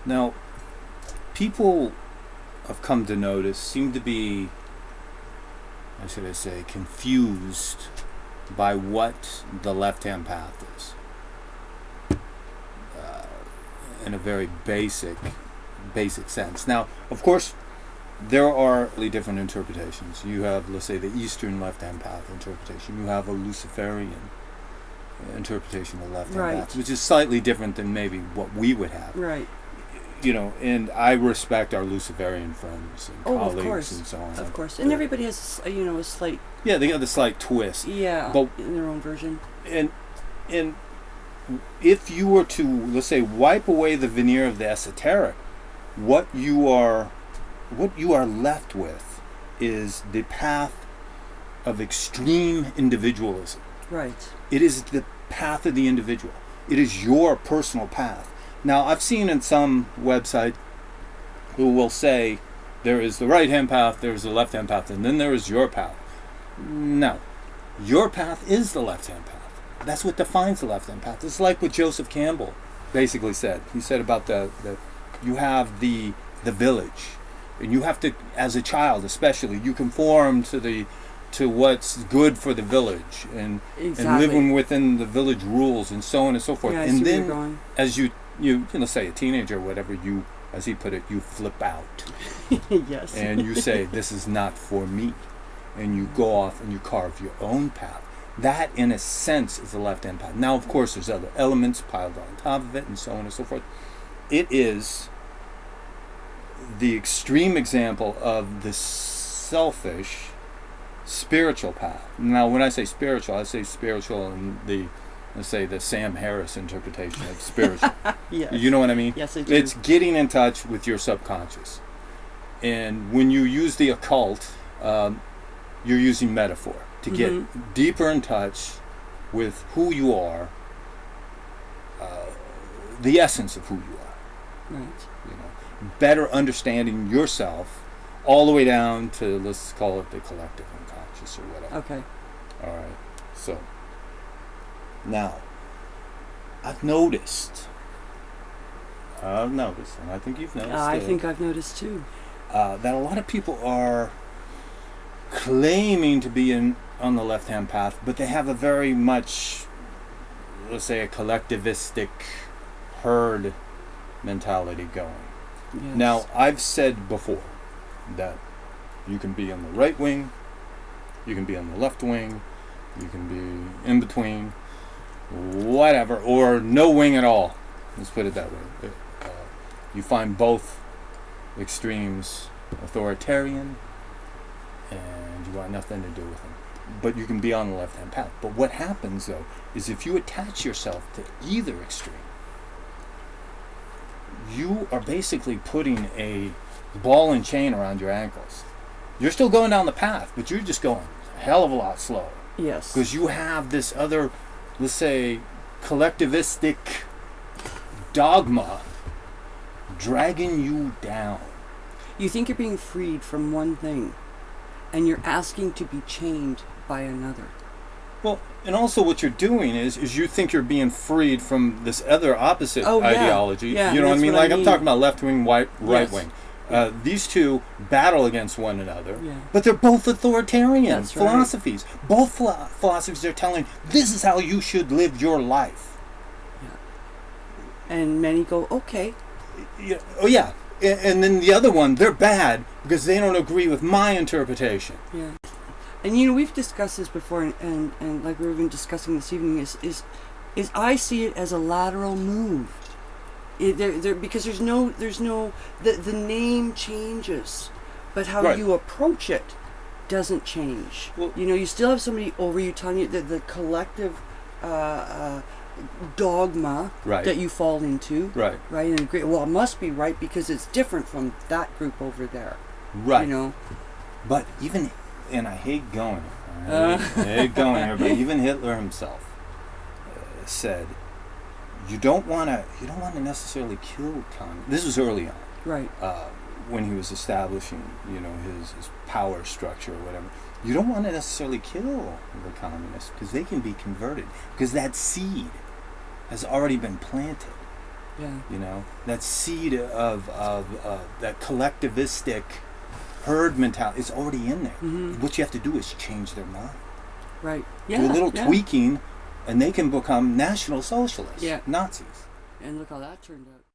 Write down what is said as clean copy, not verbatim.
Now, people I've come to notice seem to be, how should I say, confused by what the left-hand path is. In a very basic sense. Now, of course, there are different interpretations. You have, let's say, the Eastern left-hand path interpretation. You have a Luciferian interpretation of left-hand path, which is slightly different than maybe what we would have. Right. You know, and I respect our Luciferian friends and colleagues and so on. Of course. And everybody has, a slight... Yeah, they got the slight twist. Yeah, but, in their own version. And if you were to, let's say, wipe away the veneer of the esoteric, what you are left with is the path of extreme individualism. Right. It is the path of the individual. It is your personal path. Now, I've seen in some website who will say there is the right-hand path, there is the left-hand path, and then there is your path. No. Your path is the left-hand path. That's what defines the left-hand path. It's like what Joseph Campbell basically said. He said about you have the village, and you have to, as a child especially, you conform to what's good for the village, and living within the village rules, and so on and so forth. Yeah, and then, as you say, a teenager or whatever, you, as he put it, you flip out. Yes. And you say, this is not for me. And you go off and you carve your own path. That, in a sense, is the left-hand path. Now, of course, there's other elements piled on top of it, and so on and so forth. It is the extreme example of the selfish spiritual path. Now, when I say spiritual in let's say the Sam Harris interpretation of spiritual. Yes. You know what I mean? Yes, I do. It's getting in touch with your subconscious. And when you use the occult, you're using metaphor to get deeper in touch with who you are, the essence of who you are. Right. Better understanding yourself all the way down to, let's call it the collective unconscious or whatever. Okay. All right. So, now, I've noticed, and I think you've noticed I think I've noticed too, that a lot of people are claiming to be on the left-hand path, but they have a very much, let's say, a collectivistic herd mentality going. Yes. Now, I've said before that you can be on the right wing, you can be on the left wing, you can be in between, whatever, or no wing at all. Let's put it that way. You find both extremes authoritarian, and you want nothing to do with them. But you can be on the left-hand path. But what happens, though, is if you attach yourself to either extreme, you are basically putting a ball and chain around your ankles. You're still going down the path, but you're just going a hell of a lot slower. Yes. Because you have this other, let's say, collectivistic dogma dragging you down. You think you're being freed from one thing, and you're asking to be chained by another. Well, and also what you're doing is you think you're being freed from this other opposite ideology. Yeah, you know what I mean? What I'm talking about left wing, right wing. Yeah. These two battle against one another, yeah. But they're both authoritarian That's philosophies. Right. Both philosophies are telling this is how you should live your life. Yeah. And many go, okay. Yeah. Oh yeah. And then the other one, they're bad because they don't agree with my interpretation. Yeah. And we've discussed this before, and like we've been discussing this evening, is I see it as a lateral move. Because there's no the name changes, but how you approach it doesn't change. Well, you still have somebody over you telling you that the collective dogma that you fall into, right, and agree. Well, it must be right because it's different from that group over there, right? But even, and I hate going here, but even Hitler himself said, you don't want to necessarily kill communists. This was early on, right? When he was establishing, his power structure or whatever. You don't want to necessarily kill the communists because they can be converted because that seed has already been planted. Yeah. You know, that seed of that collectivistic herd mentality is already in there. Mm-hmm. What you have to do is change their mind. Right. Yeah. Do a little yeah. tweaking, and they can become National Socialists, Yeah. Nazis. And look how that turned out.